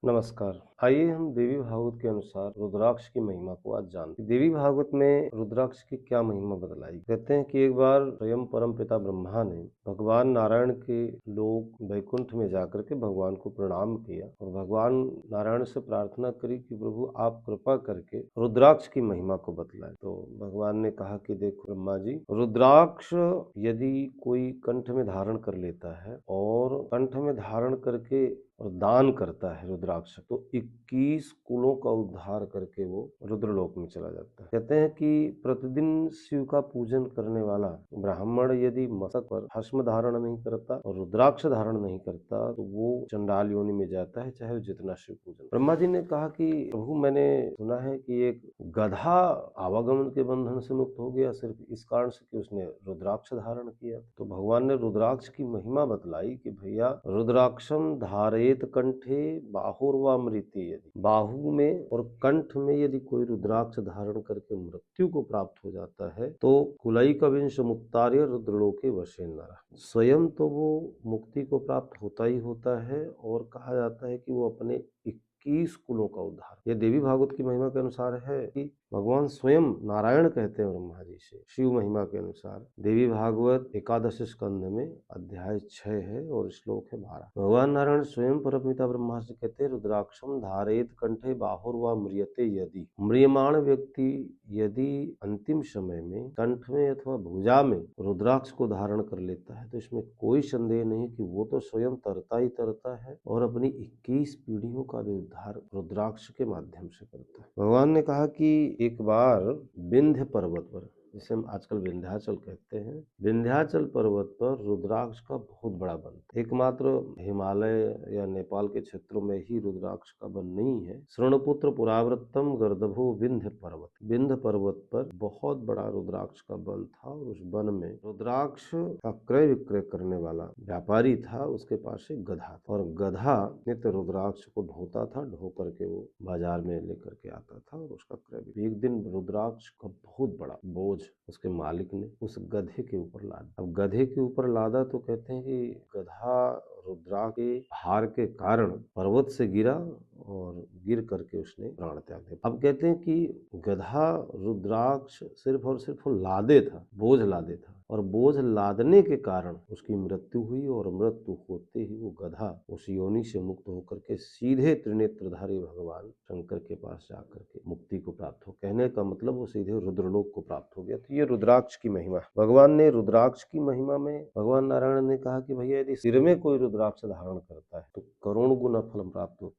नमस्कार। आइए हम देवी भागवत के अनुसार रुद्राक्ष की महिमा को आज जानते हैं। देवी भागवत में रुद्राक्ष की क्या महिमा बतलाई। कहते हैं कि एक बार स्वयं परम पिता ब्रह्मा ने भगवान नारायण के लोक वैकुंठ में जाकर के भगवान को प्रणाम किया और भगवान नारायण से प्रार्थना करी कि प्रभु आप कृपा करके रुद्राक्ष की महिमा को बतलाए। तो भगवान ने कहा कि देखो ब्रह्मा जी, रुद्राक्ष यदि कोई कंठ में धारण कर लेता है और कंठ में धारण करके और दान करता है रुद्राक्ष, तो 21 कुलों का उद्धार करके वो रुद्रलोक में चला जाता है। कहते हैं कि प्रतिदिन शिव का पूजन करने वाला ब्राह्मण यदि मस्तक पर भस्म धारण नहीं करता और रुद्राक्ष धारण नहीं करता तो वो चंडाल योनि में जाता है, चाहे वो जितना शिव पूजन। ब्रह्मा जी ने कहा कि प्रभु, मैंने सुना है कि एक गधा आवागमन के बंधन से मुक्त हो गया सिर्फ इस कारण से कि उसने रुद्राक्ष धारण किया। तो भगवान ने रुद्राक्ष की महिमा बतलाई कि भैया रुद्राक्षम धारे कंठे बाहुर्वामृति, यदि बाहु में और कंठ में यदि कोई रुद्राक्ष धारण करके मृत्यु को प्राप्त हो जाता है तो कुलई कविंश मुक्तार्य रुद्रलोके वशे नरः, स्वयं तो वो मुक्ति को प्राप्त होता ही होता है और कहा जाता है कि वो अपने 21 कुलों का उद्धार। यह देवी भागवत की महिमा के अनुसार है कि भगवान स्वयं नारायण कहते हैं ब्रह्मा जी से। शिव महिमा के अनुसार देवी भागवत 11 स्कंद में अध्याय 6 है और श्लोक है 12। भगवान नारायण स्वयं परमपिता ब्रह्मा से कहते हैं रुद्राक्षम धारेत कंठे बाहुर्वा म्रियते, यदि म्रियमाण व्यक्ति यदि अंतिम समय में कंठ में अथवा भुजा में रुद्राक्ष को धारण कर लेता है तो इसमें कोई संदेह नहीं कि वो तो स्वयं तरता ही तरता है और अपनी 21 पीढ़ियों का भी उद्धार रुद्राक्ष के माध्यम से करता है। भगवान ने कहा कि एक बार विंध्य पर्वत पर, जिसे हम आजकल विंध्याचल कहते हैं, विंध्याचल पर्वत पर रुद्राक्ष का बहुत बड़ा वन था। एकमात्र हिमालय या नेपाल के क्षेत्रों में ही रुद्राक्ष का वन नहीं है। श्रणपुत्र पुरावृत्तम गर्दभो विंध्य पर्वत, विंध्य पर्वत पर बहुत बड़ा रुद्राक्ष का वन था और उस वन में रुद्राक्ष का क्रय विक्रय करने वाला व्यापारी था। उसके पास एक गधा था और गधा नित्य रुद्राक्ष को ढोता था, ढो करके वो बाजार में लेकर के आता था और उसका क्रय। एक दिन रुद्राक्ष का बहुत बड़ा बोझ उसके मालिक ने उस गधे के ऊपर लादा। अब गधे के ऊपर लादा तो कहते हैं कि गधा रुद्राक्ष के भार के कारण पर्वत से गिरा और गिर करके उसने प्राण त्याग दिया। अब कहते हैं कि गधा रुद्राक्ष सिर्फ और सिर्फ लादे था, बोझ लादे था और बोझ लादने के कारण उसकी मृत्यु हुई और मृत्यु होते ही वो गधा उस योनि से मुक्त होकर के सीधे त्रिनेत्रधारी भगवान शंकर के पास जाकर के मुक्ति को प्राप्त हो। कहने का मतलब वो सीधे रुद्रलोक को प्राप्त हो गया। तो ये रुद्राक्ष की महिमा। भगवान ने रुद्राक्ष की महिमा में भगवान नारायण ने कहा कि भैया यदि सिर में कोई रुद्राक्ष धारण करता है तो करोड़ गुना फल प्राप्त हो।